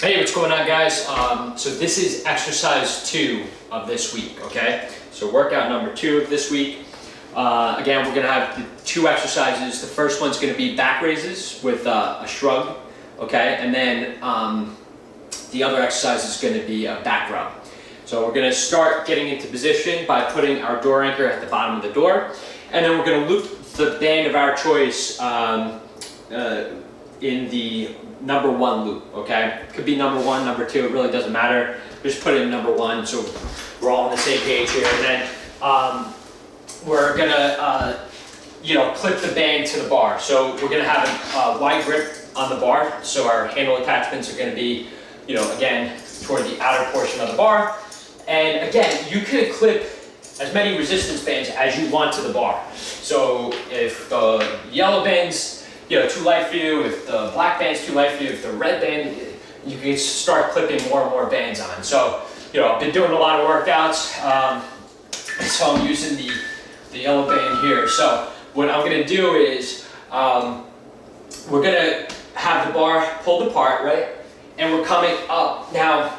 Hey, what's going on, guys? So this is exercise 2 of this week, okay? So workout number 2 of this week. Again, we're gonna have the 2 exercises. The first one's gonna be back raises with a shrug, okay? And then the other exercise is gonna be a back rub. So we're gonna start getting into position by putting our door anchor at the bottom of the door. And then we're gonna loop the band of our choice in the number 1 loop, okay? Could be number 1, number 2, it really doesn't matter. Just put it in number 1 so we're all on the same page here. And then we're gonna, clip the band to the bar. So we're gonna have a wide grip on the bar. So our handle attachments are gonna be, again, toward the outer portion of the bar. And again, you could clip as many resistance bands as you want to the bar. So if the yellow band's too light for you, if the black band's too light for you, if the red band, you can start clipping more and more bands on. So, I've been doing a lot of workouts, so I'm using the yellow band here. So what I'm gonna do is, we're gonna have the bar pulled apart, right? And we're coming up. Now,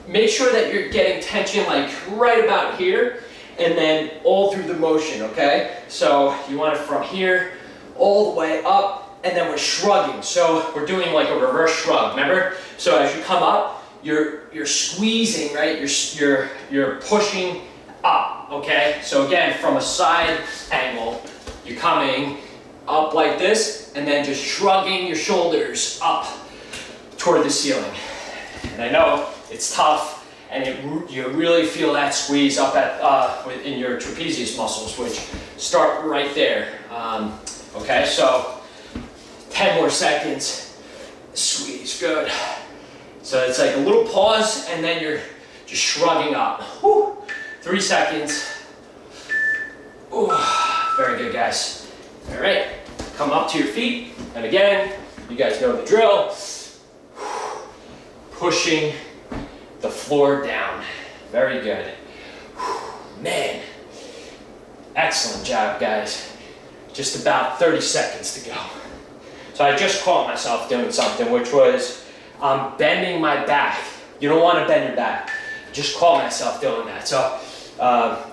make sure that you're getting tension like right about here, and then all through the motion, okay? So you want it from here, all the way up, and then we're shrugging. So we're doing like a reverse shrug, remember? So as you come up, you're squeezing, right? You're pushing up, okay? So again, from a side angle, you're coming up like this, and then just shrugging your shoulders up toward the ceiling. And I know it's tough, and you really feel that squeeze up at in your trapezius muscles, which start right there. Okay, so 10 more seconds, squeeze, good. So it's like a little pause, and then you're just shrugging up. Whew. 3 seconds. Ooh, very good, guys. All right, come up to your feet, and again, you guys know the drill. Pushing the floor down. Very good. Man, excellent job, guys. Just about 30 seconds to go. So I just caught myself doing something, which was bending my back. You don't want to bend your back. Just caught myself doing that. So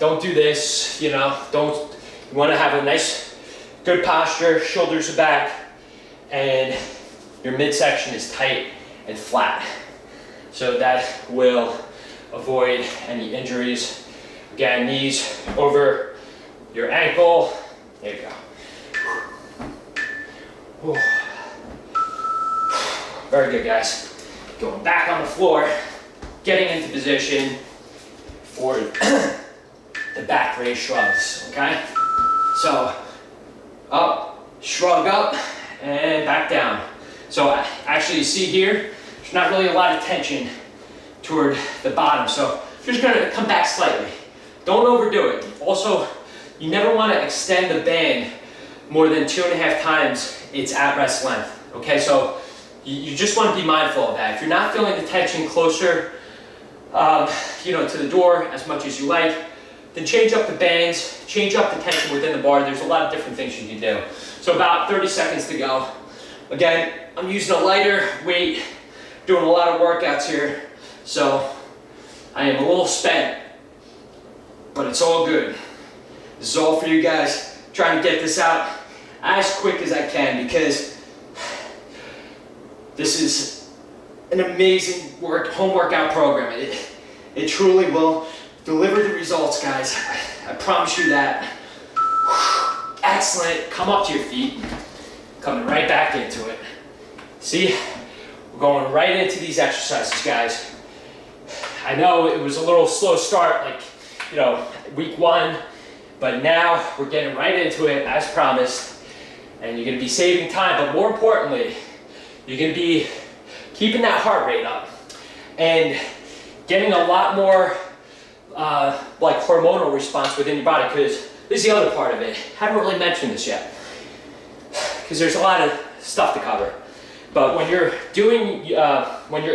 don't do this, you want to have a nice, good posture, shoulders are back, and your midsection is tight and flat. So that will avoid any injuries. Again, knees over your ankle. There you go. Whew. Very good, guys. Going back on the floor, getting into position for the back raise shrugs, okay? So, up, shrug up, and back down. So actually you see here, there's not really a lot of tension toward the bottom, so you're just gonna come back slightly. Don't overdo it. Also, you never want to extend the band more than 2.5 times its at rest length. Okay, so you just want to be mindful of that. If you're not feeling the tension closer, to the door as much as you like, then change up the bands, change up the tension within the bar. There's a lot of different things you can do. So about 30 seconds to go. Again, I'm using a lighter weight, doing a lot of workouts here, so I am a little spent, but it's all good. This is all for you guys. Trying to get this out as quick as I can because this is an amazing home workout program. It truly will deliver the results, guys. I promise you that. Excellent. Come up to your feet. Coming right back into it. See? We're going right into these exercises, guys. I know it was a little slow start, week 1. But now we're getting right into it as promised, and you're gonna be saving time, but more importantly, you're gonna be keeping that heart rate up and getting a lot more hormonal response within your body, because this is the other part of it. I haven't really mentioned this yet, because there's a lot of stuff to cover. But when you're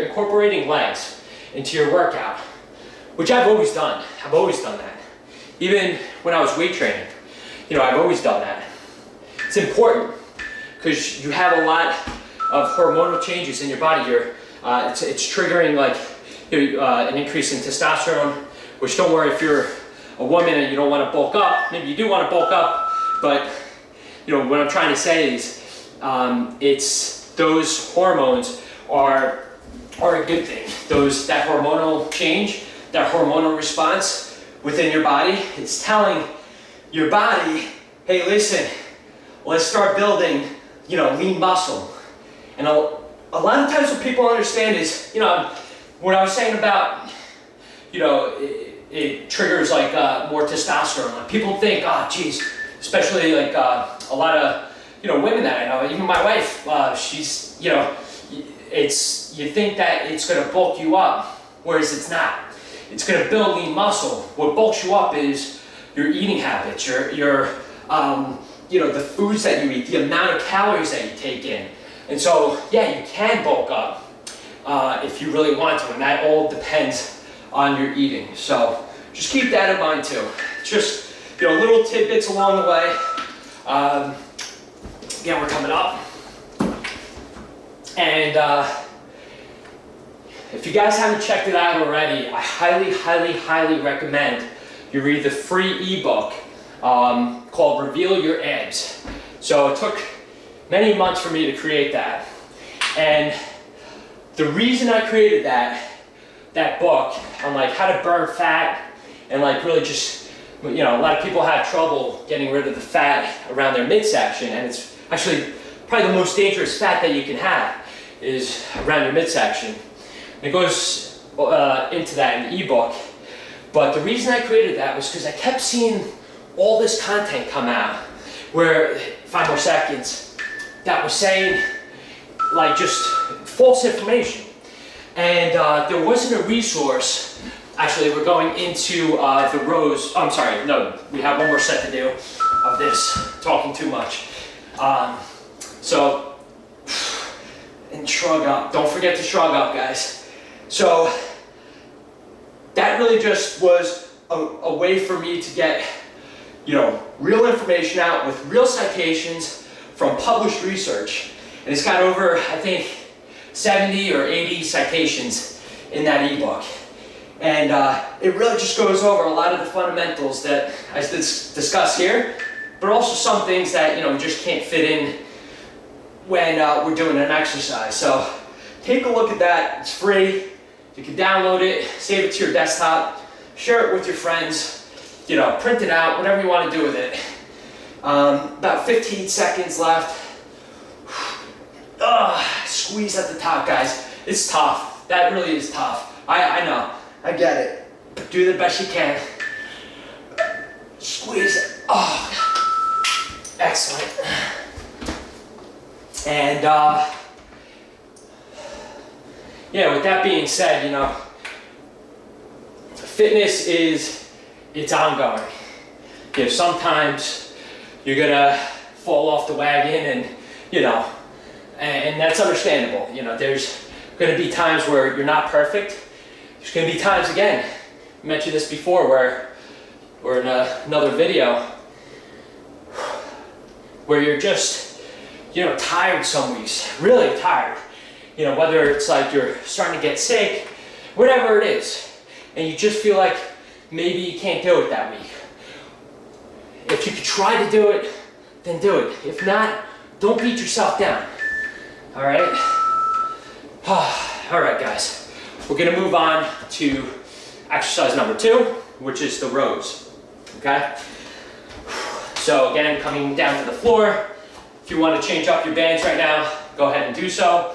incorporating legs into your workout, which I've always done that. Even when I was weight training, I've always done that. It's important because you have a lot of hormonal changes in your body. You're It's triggering like an increase in testosterone, which don't worry if you're a woman and you don't want to bulk up. Maybe you do want to bulk up, but what I'm trying to say is it's those hormones are a good thing. That hormonal change, that hormonal response within your body, it's telling your body, hey, listen, let's start building, lean muscle. And a lot of times what people understand is, what I was saying about, it triggers like more testosterone. Like people think, oh, geez, especially like a lot of, women that I know, even my wife, she's, you think that it's going to bulk you up, whereas it's not. It's going to build lean muscle. What bulks you up is your eating habits, your the foods that you eat, the amount of calories that you take in. And so, yeah, you can bulk up if you really want to, and that all depends on your eating. So just keep that in mind too. Just little tidbits along the way. Again, we're coming up, and if you guys haven't checked it out already, I highly recommend you read the free ebook called Reveal Your Abs. So it took many months for me to create that. And the reason I created that book on like how to burn fat and like really just, a lot of people have trouble getting rid of the fat around their midsection, and it's actually probably the most dangerous fat that you can have is around your midsection. And it goes into that in the ebook. But the reason I created that was because I kept seeing all this content come out where, 5 more seconds, that was saying like just false information. And there wasn't a resource. Actually, we're going into the rows. Oh, I'm sorry, no, we have one more set to do of this, talking too much. And shrug up. Don't forget to shrug up, guys. So that really just was a way for me to get, real information out with real citations from published research. And it's got over, I think, 70 or 80 citations in that ebook. And it really just goes over a lot of the fundamentals that I discuss here, but also some things that, just can't fit in when we're doing an exercise. So take a look at that. It's free. You can download it, save it to your desktop, share it with your friends, print it out, whatever you want to do with it. About 15 seconds left. Squeeze at the top, guys. It's tough. That really is tough. I know. I get it. But do the best you can. Squeeze it. Oh, excellent. And with that being said, fitness it's ongoing. Sometimes you're gonna fall off the wagon, and that's understandable. There's gonna be times where you're not perfect. There's gonna be times, again, I mentioned this before, where we're in another video, where you're just, tired some weeks, really tired. Whether it's like you're starting to get sick, whatever it is, and you just feel like maybe you can't do it that week. If you could try to do it, then do it. If not, don't beat yourself down. All right? All right, guys. We're gonna move on to exercise number 2, which is the rows, okay? So again, coming down to the floor. If you want to change up your bands right now, go ahead and do so.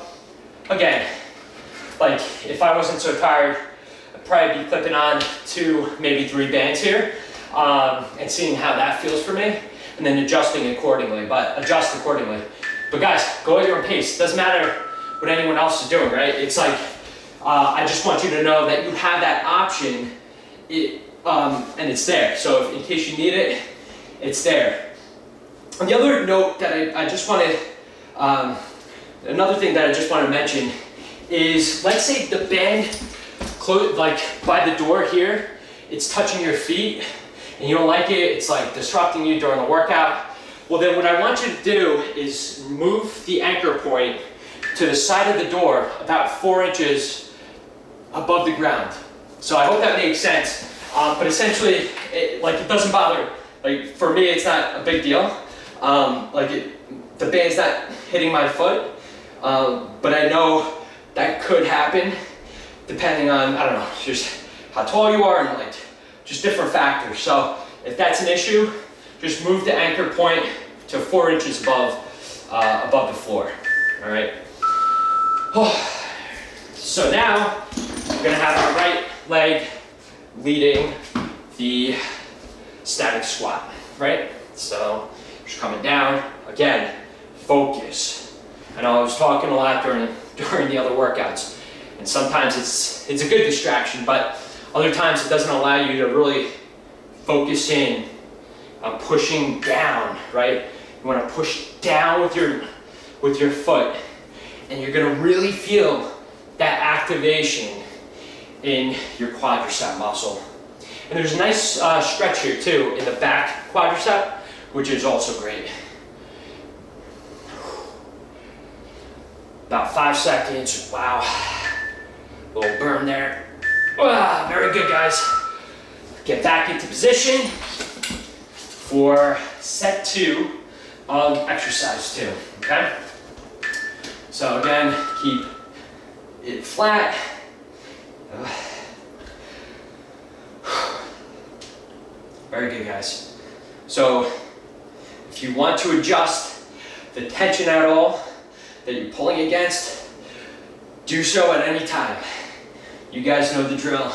Again, like if I wasn't so tired, I'd probably be clipping on 2, maybe 3 bands here, and seeing how that feels for me, and then adjusting accordingly, adjust accordingly. But guys, go at your own pace. Doesn't matter what anyone else is doing, right? It's like, I just want you to know that you have that option, and it's there. So in case you need it, it's there. And the other note that I just wanted, another thing that I just want to mention is, let's say the band, like by the door here, it's touching your feet, and you don't like it, it's like disrupting you during the workout. Well, then what I want you to do is move the anchor point to the side of the door, about 4 inches above the ground. So I hope that makes sense. But essentially, it doesn't bother. Like for me, it's not a big deal. The band's not hitting my foot, but I know that could happen depending on, I don't know, just how tall you are and just different factors. So if that's an issue, just move the anchor point to 4 inches above the floor. All right. So now we're gonna have our right leg leading the static squat, right? So just coming down, again, focus. I know I was talking a lot during the other workouts, and sometimes it's a good distraction, but other times it doesn't allow you to really focus in on pushing down, right? You want to push down with your foot, and you're going to really feel that activation in your quadricep muscle. And there's a nice stretch here too in the back quadricep, which is also great. About 5 seconds. Wow. Little burn there. Wow, very good, guys. Get back into position for set 2 of exercise 2, okay? So again, keep it flat. Very good, guys. So if you want to adjust the tension at all that you're pulling against, do so at any time. You guys know the drill.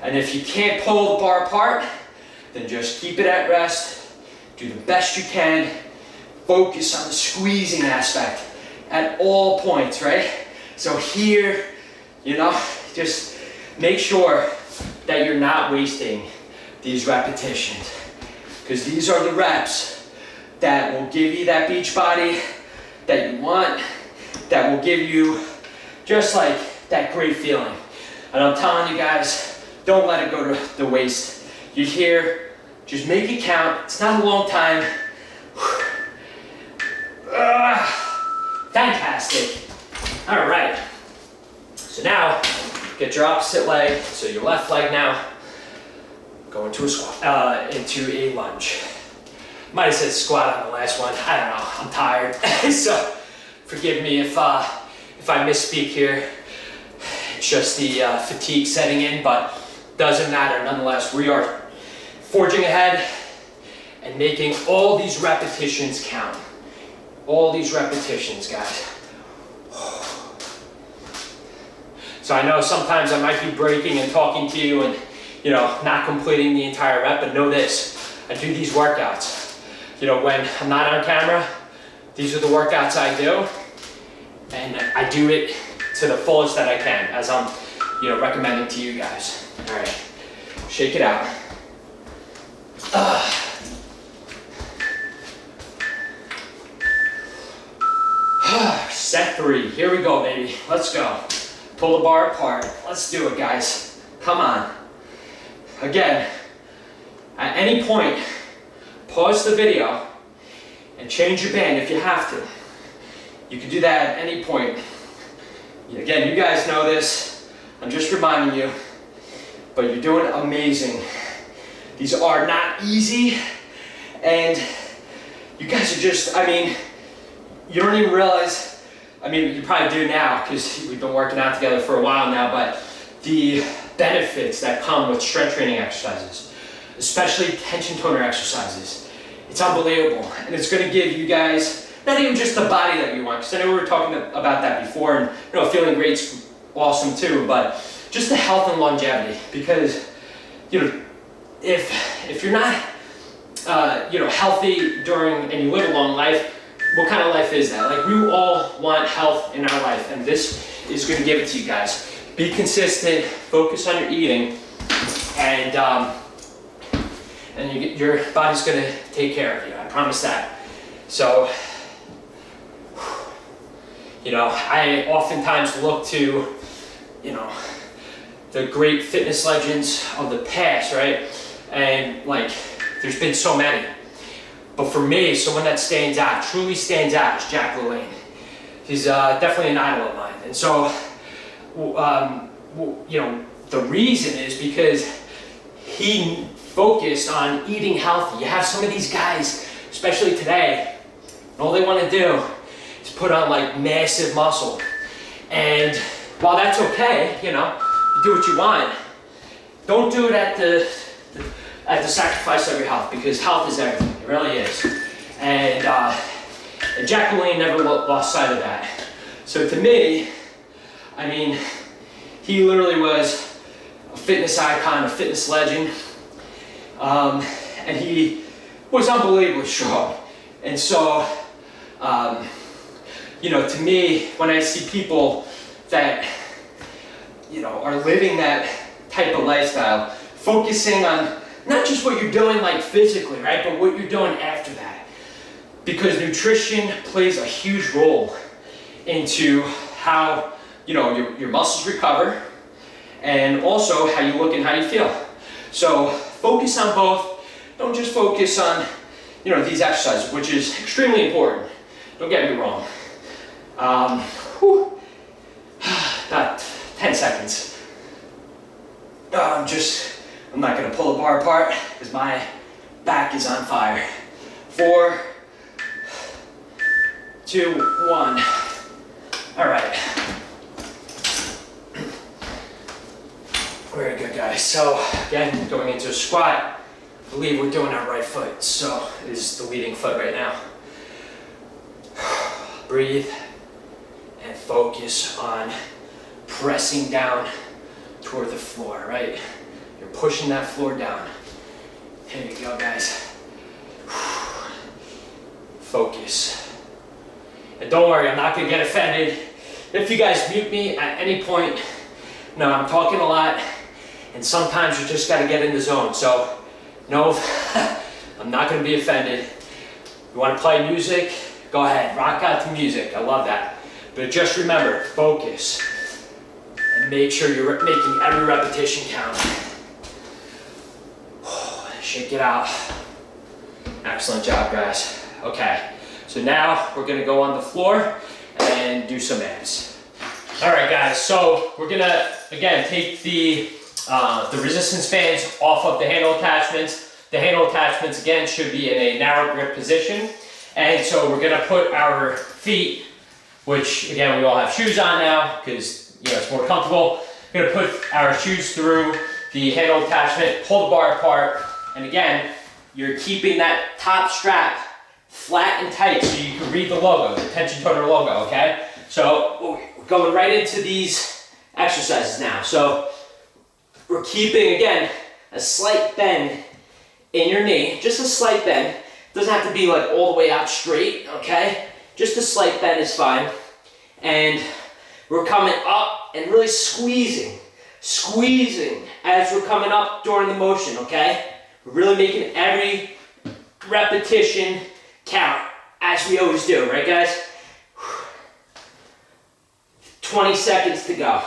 And if you can't pull the bar apart, then just keep it at rest. Do the best you can. Focus on the squeezing aspect at all points, right? So here, just make sure that you're not wasting these repetitions, because these are the reps that will give you that beach body that you want, that will give you just like that great feeling. And I'm telling you guys, don't let it go to the waste. You're here, just make it count. It's not a long time. Fantastic. All right. So now, get your opposite leg, so your left leg now, go into a squat, into a lunge. Might have said squat on the last one. I don't know. I'm tired, so forgive me if I misspeak here. It's just the fatigue setting in, but doesn't matter. Nonetheless, we are forging ahead and making all these repetitions count. All these repetitions, guys. So I know sometimes I might be breaking and talking to you and, not completing the entire rep, but know this, I do these workouts. When I'm not on camera, these are the workouts I do, and I do it to the fullest that I can, as I'm, recommending to you guys. All right, shake it out. Set 3, here we go, baby. Let's go. Pull the bar apart. Let's do it, guys. Come on. Again, at any point, pause the video and change your band if you have to. You can do that at any point. Again, you guys know this. I'm just reminding you, but you're doing amazing. These are not easy, and you guys are just, you don't even realize, you probably do now because we've been working out together for a while now, but the benefits that come with strength training exercises, especially tension toner exercises, it's unbelievable. And it's going to give you guys not even just the body that you want, because I know we were talking about that before, and feeling great's awesome too, but just the health and longevity, because if you're not healthy and you live a long life, what kind of life is that? Like, we all want health in our life, and this is going to give it to you guys. Be consistent, focus on your eating, and your body's going to take care of you. I promise that. So, I oftentimes look to, the great fitness legends of the past, right? And there's been so many. But for me, someone that stands out, truly stands out, is Jack LaLanne. He's definitely an idol of mine. And so, you know, the reason is because he focused on eating healthy. You have some of these guys, especially today, and all they want to do is put on like massive muscle. And while that's okay, you know, you do what you want, don't do it at the sacrifice of your health, because health is everything. It really is. And Jack LaLanne never lost sight of that. So to me, I mean, he literally was a fitness icon, a fitness legend. And he was unbelievably strong. And so, you know, to me, when I see people that, you know, are living that type of lifestyle, focusing on not just what you're doing like physically, right, but what you're doing after that. Because nutrition plays a huge role into how, you know, your muscles recover, and also how you look and how you feel. So focus on both. Don't just focus on, you know, these exercises, which is extremely important. Don't get me wrong. About 10 seconds. I'm not gonna pull the bar apart because my back is on fire. 4, 2, 1. All right. Very good, guys. So again, going into a squat, I believe we're doing our right foot. So it is the leading foot right now. Breathe and focus on pressing down toward the floor, right? You're pushing that floor down. Here you go, guys. Focus. And don't worry, I'm not gonna get offended if you guys mute me at any point. No, I'm talking a lot, and sometimes you just gotta get in the zone. So, no, I'm not gonna be offended. You wanna play music? Go ahead, rock out to music. I love that. But just remember, focus. And make sure you're making every repetition count. Shake it out. Excellent job, guys. Okay, so now we're gonna go on the floor and do some abs. All right, guys, so we're gonna, again, take the resistance bands off of the handle attachments. The handle attachments, again, should be in a narrow grip position. And so we're gonna put our feet, which, again, we all have shoes on now because, you know, it's more comfortable. We're gonna put our shoes through the handle attachment, pull the bar apart, and again, you're keeping that top strap flat and tight so you can read the logo, the tension toner logo, okay? So we're going right into these exercises now. So we're keeping, again, a slight bend in your knee, just a slight bend. Doesn't have to be like all the way out straight, okay? Just a slight bend is fine. And we're coming up and really squeezing as we're coming up during the motion, okay? We're really making every repetition count, as we always do, right, guys? 20 seconds to go.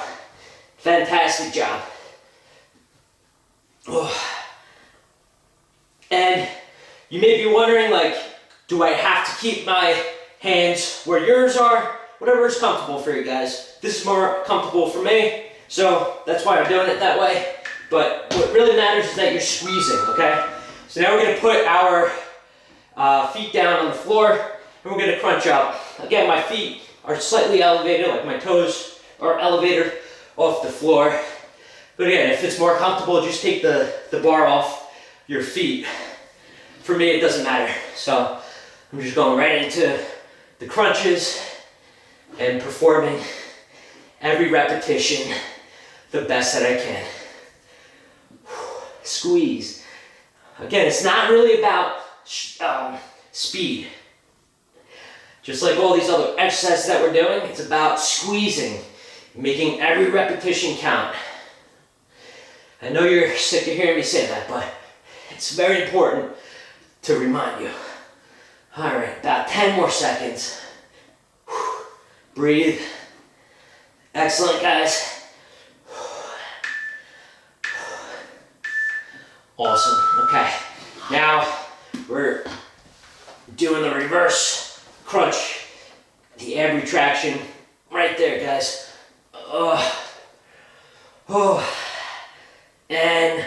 Fantastic job. And you may be wondering, like, do I have to keep my hands where yours are? Whatever is comfortable for you guys. This is more comfortable for me, so that's why I'm doing it that way. But what really matters is that you're squeezing, okay? So now we're gonna put our feet down on the floor, and we're gonna crunch up. Again, my feet are slightly elevated, like my toes are elevated off the floor. But again, if it's more comfortable, just take the bar off your feet. For me, it doesn't matter. So I'm just going right into the crunches and performing every repetition the best that I can. Squeeze. Again, it's not really about speed. Just like all these other exercises that we're doing, it's about squeezing, making every repetition count. I know you're sick of hearing me say that, but it's very important to remind you. All right, about 10 more seconds. Breathe. Excellent, guys. Awesome. Okay. Now we're doing the reverse crunch, the ab retraction right there, guys. And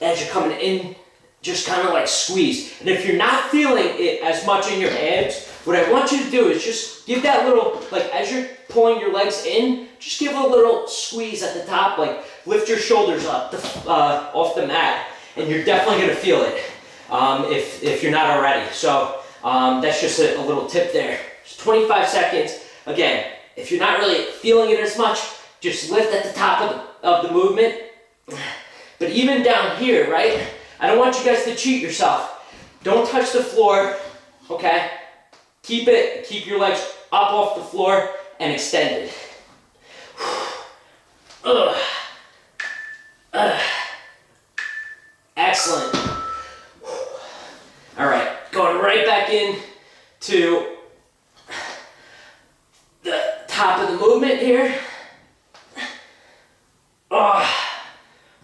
as you're coming in, just kind of like squeeze. And if you're not feeling it as much in your abs, what I want you to do is just give that little, like as you're pulling your legs in, just give a little squeeze at the top, like lift your shoulders up off the mat, and you're definitely gonna feel it if you're not already. So that's just a little tip there. Just 25 seconds. Again, if you're not really feeling it as much, just lift at the top of the movement. But even down here, right? I don't want you guys to cheat yourself. Don't touch the floor, okay? Keep your legs up off the floor and extended. Excellent. All right, going right back in to the top of the movement here.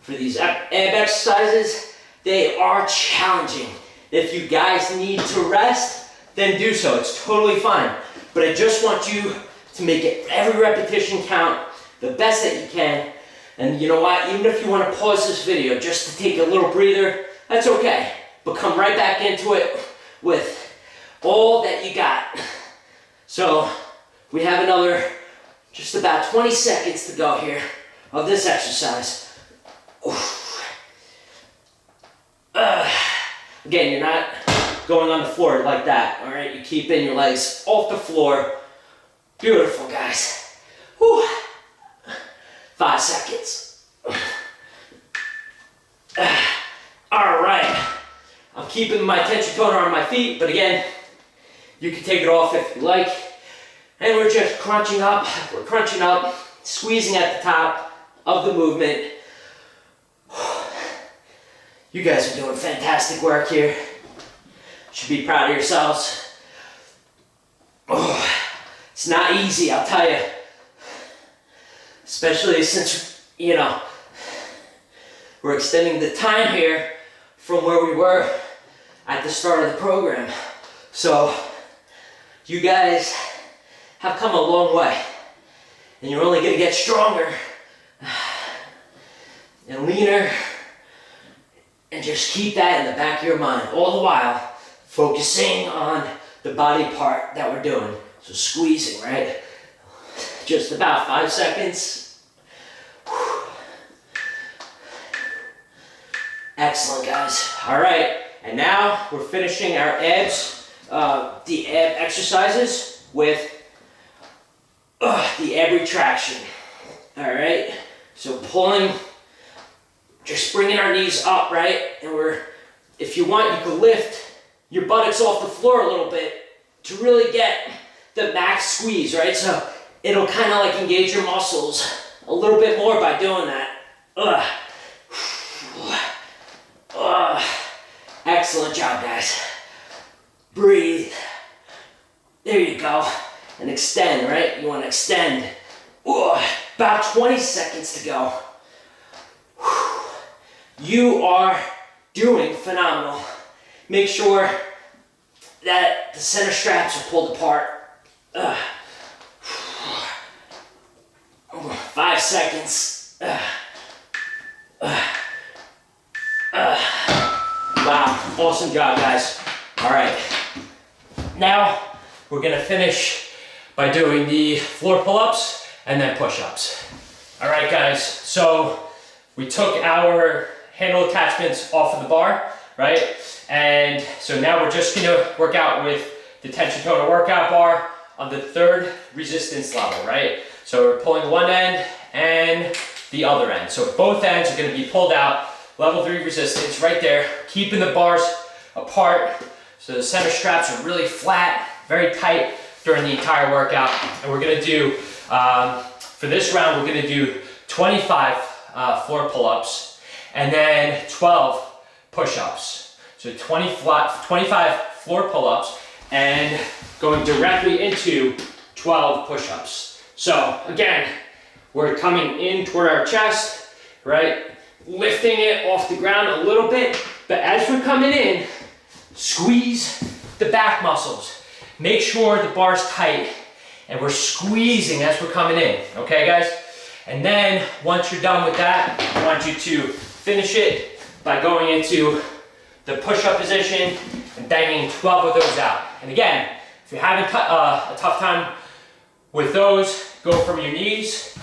For these ab exercises, they are challenging. If you guys need to rest, then do so. It's totally fine. But I just want you to make it every repetition count the best that you can. And you know what? Even if you want to pause this video just to take a little breather, that's okay. But come right back into it with all that you got. So we have another just about 20 seconds to go here of this exercise. Again, you're not going on the floor like that, all right? You keep in your legs off the floor. Beautiful, guys. Whew. 5 seconds. All right. I'm keeping my tension toner on my feet, but again, you can take it off if you like. And we're just crunching up. We're crunching up, squeezing at the top of the movement. You guys are doing fantastic work here. Should be proud of yourselves. It's not easy, I'll tell you. Especially since, you know, we're extending the time here from where we were at the start of the program. So, you guys have come a long way. And you're only going to get stronger and leaner. And just keep that in the back of your mind, all the while focusing on the body part that we're doing. So squeezing, right? Just about 5 seconds. Excellent, guys. All right, and now we're finishing our abs, the ab exercises with the ab retraction. All right, so pulling, just bringing our knees up, right? And if you want, you can lift your buttocks off the floor a little bit to really get the max squeeze, right? So it'll kind of like engage your muscles a little bit more by doing that. Excellent job, guys. Breathe. There you go. And extend, right? You want to extend. About 20 seconds to go. You are doing phenomenal. Make sure that the center straps are pulled apart. 5 seconds. Wow, awesome job, guys. All right, now we're gonna finish by doing the floor pull-ups and then push-ups. All right, guys, so we took our handle attachments off of the bar, right? And so now we're just gonna work out with the tension toner workout bar on the 3rd resistance level, right? So we're pulling one end and the other end. So both ends are gonna be pulled out, level 3 resistance right there, keeping the bars apart so the center straps are really flat, very tight during the entire workout. And we're gonna do, for this round, we're gonna do 25 floor pull-ups and then 12 push-ups. So 25 floor pull-ups and going directly into 12 push-ups. So again, we're coming in toward our chest, right? Lifting it off the ground a little bit, but as we're coming in, squeeze the back muscles. Make sure the bar's tight and we're squeezing as we're coming in, okay guys? And then once you're done with that, I want you to finish it by going into the push-up position and banging 12 of those out. And again, if you're having a tough time with those, go from your knees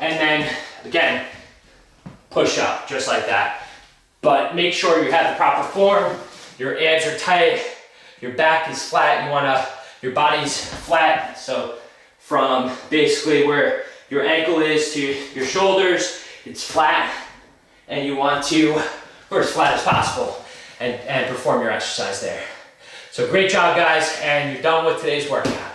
and then again, push up just like that. But make sure you have the proper form, your abs are tight, your back is flat, your body's flat. So from basically where your ankle is to your shoulders, it's flat, and you want to, or as flat as possible, and perform your exercise there. So great job guys, and you're done with today's workout.